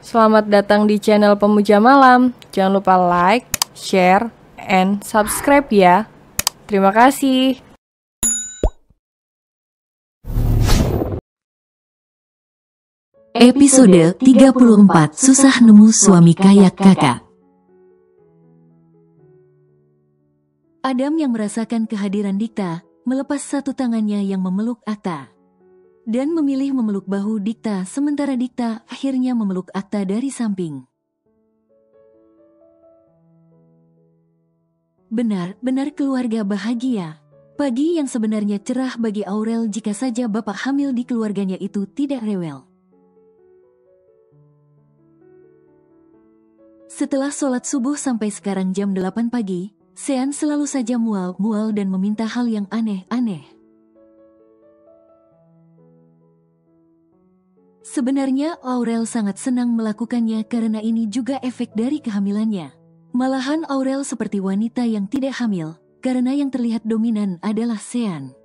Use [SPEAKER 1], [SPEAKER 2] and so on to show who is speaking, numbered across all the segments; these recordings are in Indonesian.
[SPEAKER 1] Selamat datang di channel Pemuja Malam. Jangan lupa like, share, and subscribe ya. Terima kasih.
[SPEAKER 2] Episode 34 Susah Nemu Suami Kayak Kakak. Adam yang merasakan kehadiran Dikta melepas satu tangannya yang memeluk Akta dan memilih memeluk bahu Dikta, sementara Dikta akhirnya memeluk Akta dari samping. Benar-benar keluarga bahagia. Pagi yang sebenarnya cerah bagi Aurel jika saja bapak hamil di keluarganya itu tidak rewel. Setelah sholat subuh sampai sekarang jam 8 pagi, Sean selalu saja mual-mual dan meminta hal yang aneh-aneh. Sebenarnya Aurel sangat senang melakukannya karena ini juga efek dari kehamilannya. Malahan Aurel seperti wanita yang tidak hamil, karena yang terlihat dominan adalah Sean.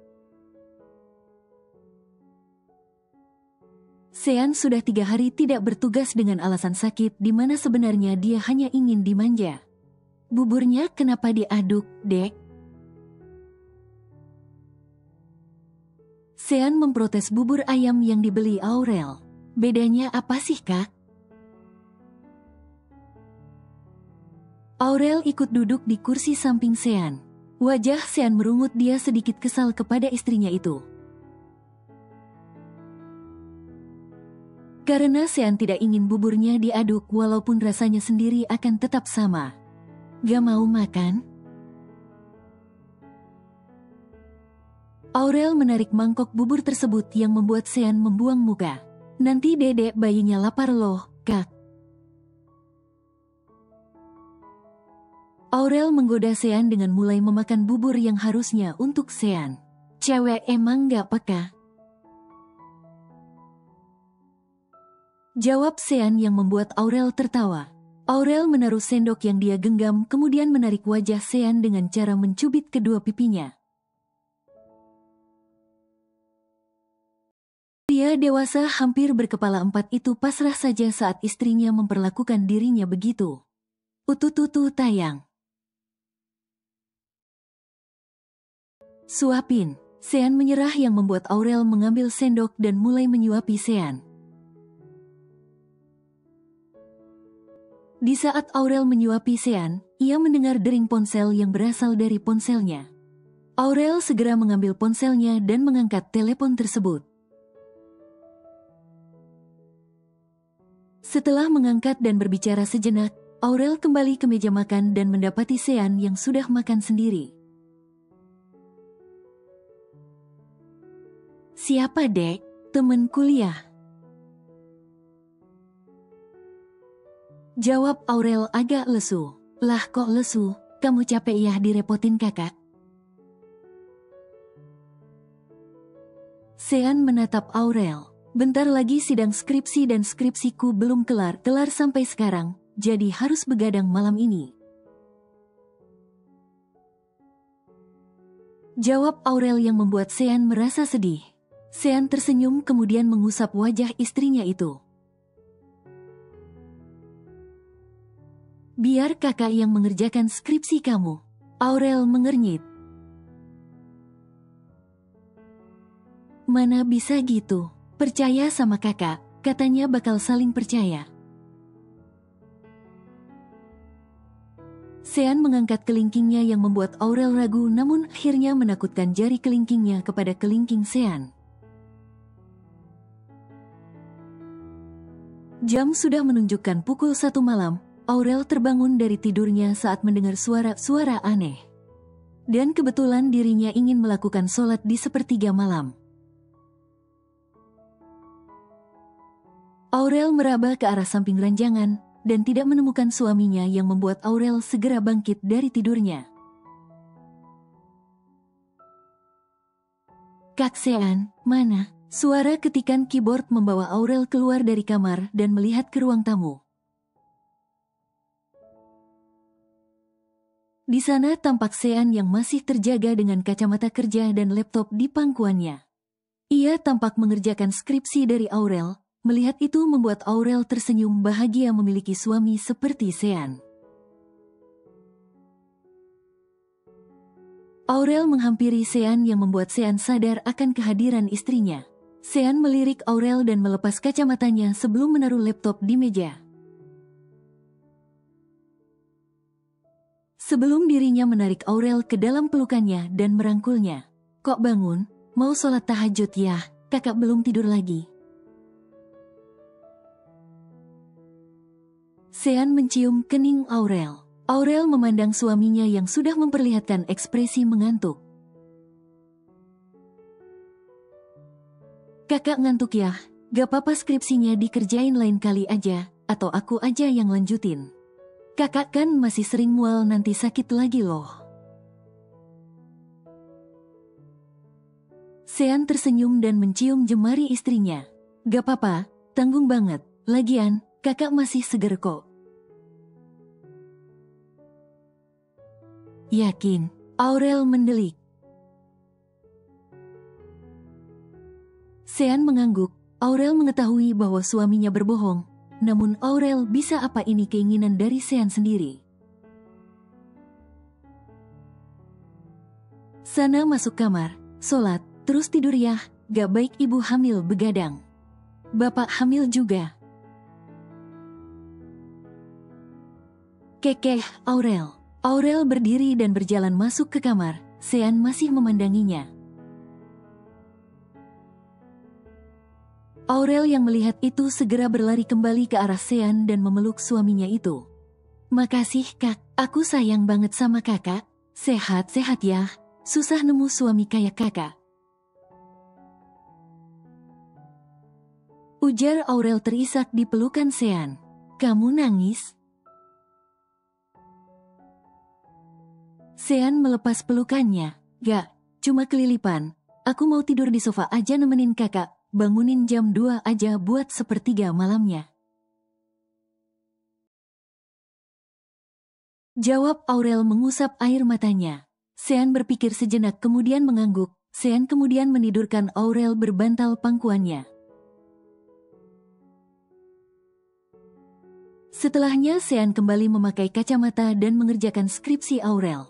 [SPEAKER 2] Sean sudah 3 hari tidak bertugas dengan alasan sakit, di mana sebenarnya dia hanya ingin dimanja. Buburnya kenapa diaduk, Dek? Sean memprotes bubur ayam yang dibeli Aurel. Bedanya apa sih, Kak? Aurel ikut duduk di kursi samping Sean. Wajah Sean merungut, dia sedikit kesal kepada istrinya itu. Karena Sean tidak ingin buburnya diaduk walaupun rasanya sendiri akan tetap sama. Gak mau makan? Aurel menarik mangkok bubur tersebut yang membuat Sean membuang muka. Nanti dedek bayinya lapar loh, Kak. Aurel menggoda Sean dengan mulai memakan bubur yang harusnya untuk Sean. Cewek emang gak peka. Jawab Sean yang membuat Aurel tertawa. Aurel menaruh sendok yang dia genggam kemudian menarik wajah Sean dengan cara mencubit kedua pipinya. Pria dewasa hampir berkepala 4 itu pasrah saja saat istrinya memperlakukan dirinya begitu. Utututu tayang. Suapin. Sean menyerah yang membuat Aurel mengambil sendok dan mulai menyuapi Sean. Di saat Aurel menyuapi Sean, ia mendengar dering ponsel yang berasal dari ponselnya. Aurel segera mengambil ponselnya dan mengangkat telepon tersebut. Setelah mengangkat dan berbicara sejenak, Aurel kembali ke meja makan dan mendapati Sean yang sudah makan sendiri. Siapa, Dek? Temen kuliah. Jawab Aurel agak lesu. Lah kok lesu, kamu capek ya direpotin kakak? Sean menatap Aurel. Bentar lagi sidang skripsi dan skripsiku belum kelar sampai sekarang, jadi harus begadang malam ini. Jawab Aurel yang membuat Sean merasa sedih. Sean tersenyum kemudian mengusap wajah istrinya itu. Biar kakak yang mengerjakan skripsi kamu. Aurel mengernyit. Mana bisa gitu? Percaya sama kakak, katanya bakal saling percaya. Sean mengangkat kelingkingnya yang membuat Aurel ragu, namun akhirnya menakutkan jari kelingkingnya kepada kelingking Sean. Jam sudah menunjukkan pukul 1 malam. Aurel terbangun dari tidurnya saat mendengar suara-suara aneh. Dan kebetulan dirinya ingin melakukan sholat di sepertiga malam. Aurel meraba ke arah samping ranjangan dan tidak menemukan suaminya yang membuat Aurel segera bangkit dari tidurnya. Kak Sean, mana? Suara ketikan keyboard membawa Aurel keluar dari kamar dan melihat ke ruang tamu. Di sana tampak Sean yang masih terjaga dengan kacamata kerja dan laptop di pangkuannya. Ia tampak mengerjakan skripsi dari Aurel, Melihat itu membuat Aurel tersenyum bahagia memiliki suami seperti Sean. Aurel menghampiri Sean yang membuat Sean sadar akan kehadiran istrinya. Sean melirik Aurel dan melepas kacamatanya sebelum menaruh laptop di meja. Sebelum dirinya menarik Aurel ke dalam pelukannya dan merangkulnya. Kok bangun? Mau sholat tahajud ya? Kakak belum tidur lagi. Sean mencium kening Aurel. Aurel memandang suaminya yang sudah memperlihatkan ekspresi mengantuk. Kakak ngantuk ya? Gak apa-apa, skripsinya dikerjain lain kali aja, atau aku aja yang lanjutin. Kakak kan masih sering mual, nanti sakit lagi loh. Sean tersenyum dan mencium jemari istrinya. Gak apa-apa, tanggung banget. Lagian, kakak masih seger kok. Yakin? Aurel mendelik. Sean mengangguk. Aurel mengetahui bahwa suaminya berbohong. Namun Aurel bisa apa ini keinginan dari Sean sendiri. Sana masuk kamar, sholat, terus tidur ya. Gak baik ibu hamil begadang. Bapak hamil juga. Kekeh, Aurel. Aurel berdiri dan berjalan masuk ke kamar. Sean masih memandanginya. Aurel yang melihat itu segera berlari kembali ke arah Sean dan memeluk suaminya itu. Makasih kak, aku sayang banget sama kakak. Sehat-sehat ya, susah nemu suami kayak kakak. Ujar Aurel terisak di pelukan Sean. Kamu nangis? Sean melepas pelukannya. Gak, cuma kelilipan. Aku mau tidur di sofa aja nemenin kakak. Bangunin jam 2 aja buat sepertiga malamnya. Jawab Aurel mengusap air matanya. Sean berpikir sejenak kemudian mengangguk. Sean kemudian menidurkan Aurel berbantal pangkuannya. Setelahnya Sean kembali memakai kacamata dan mengerjakan skripsi Aurel.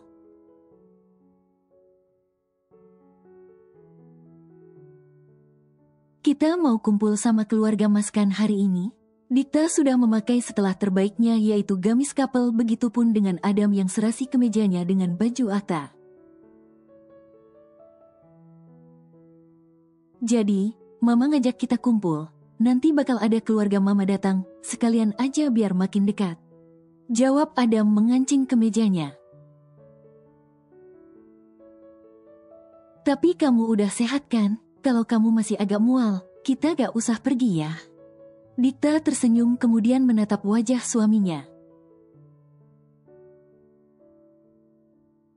[SPEAKER 2] Kita mau kumpul sama keluarga Mas kan hari ini? Dikta sudah memakai setelah terbaiknya yaitu gamis couple, begitupun dengan Adam yang serasi kemejanya dengan baju akta. Jadi, Mama ngajak kita kumpul. Nanti bakal ada keluarga Mama datang, sekalian aja biar makin dekat. Jawab Adam mengancing kemejanya. Tapi kamu udah sehat kan? Kalau kamu masih agak mual, kita gak usah pergi ya. Dikta tersenyum kemudian menatap wajah suaminya.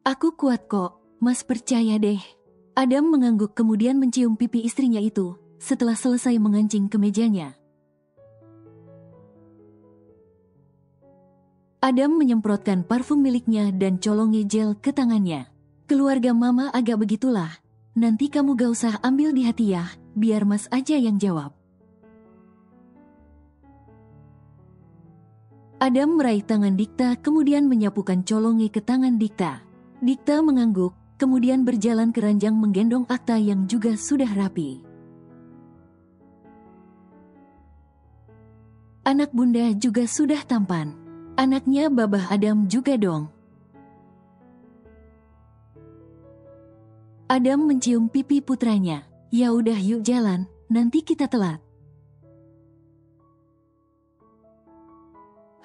[SPEAKER 2] Aku kuat kok, Mas percaya deh. Adam mengangguk kemudian mencium pipi istrinya itu, setelah selesai mengancing kemejanya. Adam menyemprotkan parfum miliknya dan colongi gel ke tangannya. Keluarga Mama agak begitulah. Nanti kamu gak usah ambil di hati ya, biar Mas aja yang jawab. Adam meraih tangan Dikta kemudian menyapukan colongi ke tangan Dikta. Dikta mengangguk, kemudian berjalan ke ranjang menggendong akta yang juga sudah rapi. Anak bunda juga sudah tampan. Anaknya Babah Adam juga dong. Adam mencium pipi putranya. Ya udah yuk jalan, nanti kita telat.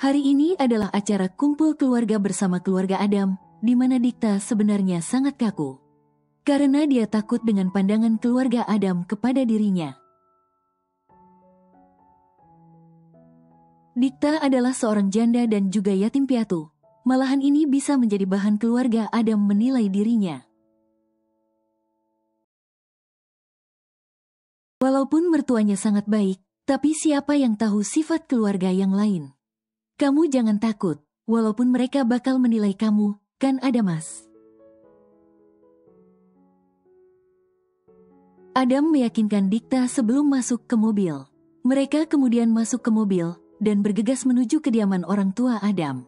[SPEAKER 2] Hari ini adalah acara kumpul keluarga bersama keluarga Adam, di mana Dikta sebenarnya sangat kaku. Karena dia takut dengan pandangan keluarga Adam kepada dirinya. Dikta adalah seorang janda dan juga yatim piatu. Malahan ini bisa menjadi bahan keluarga Adam menilai dirinya. Walaupun mertuanya sangat baik, tapi siapa yang tahu sifat keluarga yang lain? Kamu jangan takut, walaupun mereka bakal menilai kamu, kan ada Mas. Adam meyakinkan Dikta sebelum masuk ke mobil. Mereka kemudian masuk ke mobil dan bergegas menuju kediaman orang tua Adam.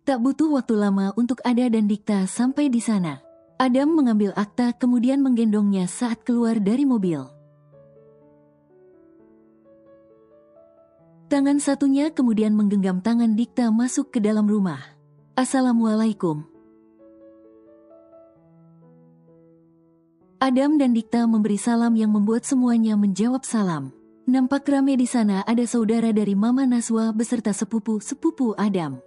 [SPEAKER 2] Tak butuh waktu lama untuk Ada dan Dikta sampai di sana. Adam mengambil akta kemudian menggendongnya saat keluar dari mobil. Tangan satunya kemudian menggenggam tangan Dikta masuk ke dalam rumah. Assalamualaikum. Adam dan Dikta memberi salam yang membuat semuanya menjawab salam. Nampak ramai di sana ada saudara dari Mama Naswa beserta sepupu-sepupu Adam.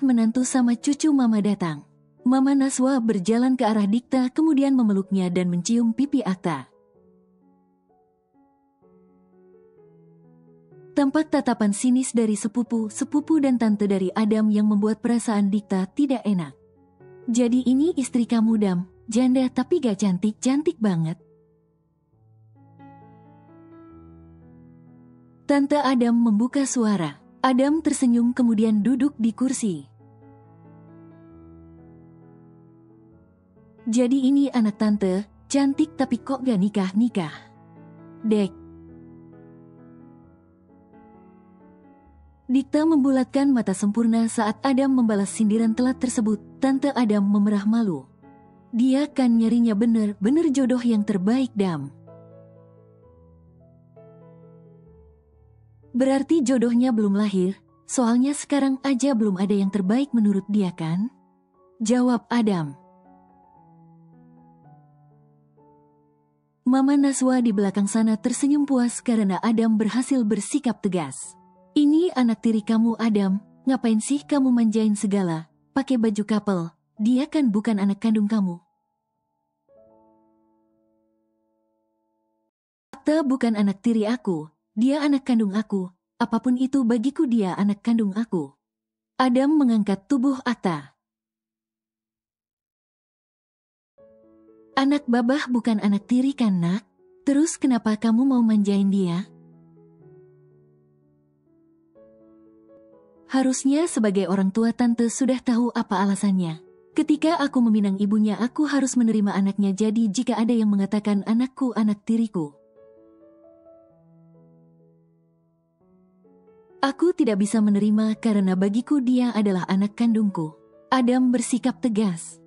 [SPEAKER 2] Menantu sama cucu Mama datang. Mama Naswa berjalan ke arah Dikta kemudian memeluknya dan mencium pipi Akta. Tampak tatapan sinis dari sepupu dan tante dari Adam yang membuat perasaan Dikta tidak enak. Jadi ini istri kamu, Dam, janda tapi gak cantik banget. Tante Adam membuka suara. Adam tersenyum kemudian duduk di kursi. Jadi ini anak tante, cantik tapi kok gak nikah-nikah. Dek. Dikta membulatkan mata sempurna saat Adam membalas sindiran telat tersebut. Tante Adam memerah malu. Dia kan nyarinya bener jodoh yang terbaik, Dam. Berarti jodohnya belum lahir, soalnya sekarang aja belum ada yang terbaik menurut dia kan? Jawab Adam. Mama Naswa di belakang sana tersenyum puas karena Adam berhasil bersikap tegas. Ini anak tiri kamu, Adam, ngapain sih kamu manjain segala, pakai baju couple, dia kan bukan anak kandung kamu. Akta bukan anak tiri aku, dia anak kandung aku, apapun itu bagiku dia anak kandung aku. Adam mengangkat tubuh Akta. Anak babah bukan anak tiri kan, Nak? Terus kenapa kamu mau manjain dia? Harusnya sebagai orang tua tante sudah tahu apa alasannya. Ketika aku meminang ibunya aku harus menerima anaknya, jadi jika ada yang mengatakan anakku anak tiriku, aku tidak bisa menerima karena bagiku dia adalah anak kandungku. Adam bersikap tegas.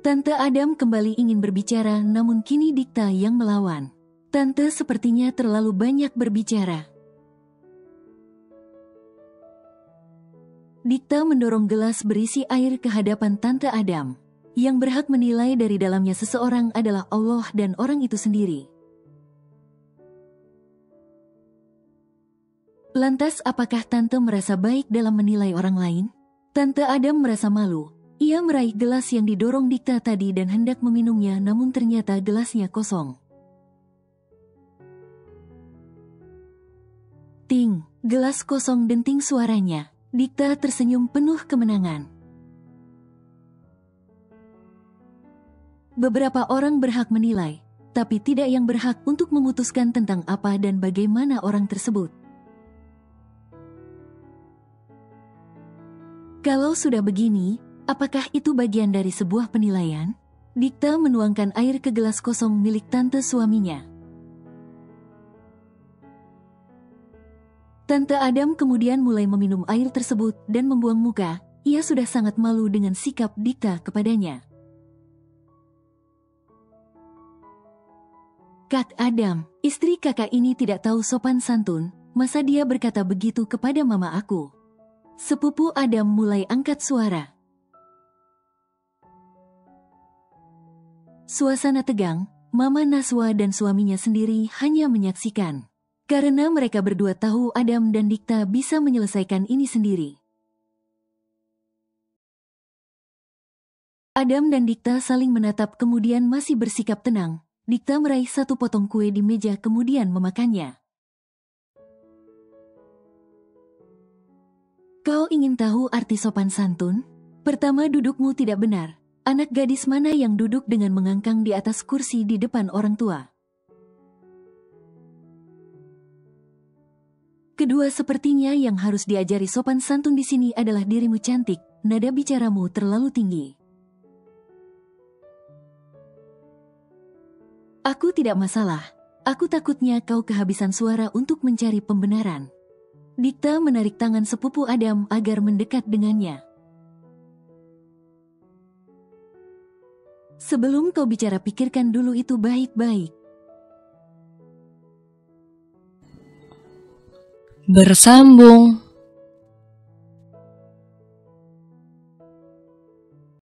[SPEAKER 2] Tante Adam kembali ingin berbicara namun kini Dikta yang melawan. Tante sepertinya terlalu banyak berbicara. Dikta mendorong gelas berisi air ke hadapan Tante Adam. Yang berhak menilai dari dalamnya seseorang adalah Allah dan orang itu sendiri. Lantas apakah Tante merasa baik dalam menilai orang lain? Tante Adam merasa malu. Ia meraih gelas yang didorong Dikta tadi dan hendak meminumnya namun ternyata gelasnya kosong. Ting, gelas kosong denting suaranya. Dikta tersenyum penuh kemenangan. Beberapa orang berhak menilai, tapi tidak yang berhak untuk memutuskan tentang apa dan bagaimana orang tersebut. Kalau sudah begini, apakah itu bagian dari sebuah penilaian? Dikta menuangkan air ke gelas kosong milik tante suaminya. Tante Adam kemudian mulai meminum air tersebut dan membuang muka. Ia sudah sangat malu dengan sikap Dikta kepadanya. Kak Adam, istri kakak ini tidak tahu sopan santun. Masa dia berkata begitu kepada mama aku? Sepupu Adam mulai angkat suara. Suasana tegang, Mama Naswa dan suaminya sendiri hanya menyaksikan. Karena mereka berdua tahu Adam dan Dikta bisa menyelesaikan ini sendiri. Adam dan Dikta saling menatap kemudian masih bersikap tenang. Dikta meraih satu potong kue di meja kemudian memakannya. Kau ingin tahu arti sopan santun? Pertama, dudukmu tidak benar. Anak gadis mana yang duduk dengan mengangkang di atas kursi di depan orang tua? Kedua, sepertinya yang harus diajari sopan santun di sini adalah dirimu cantik, nada bicaramu terlalu tinggi. Aku tidak masalah. Aku takutnya kau kehabisan suara untuk mencari pembenaran. Dikta menarik tangan sepupu Adam agar mendekat dengannya. Sebelum kau bicara, pikirkan dulu itu baik-baik.
[SPEAKER 1] Bersambung.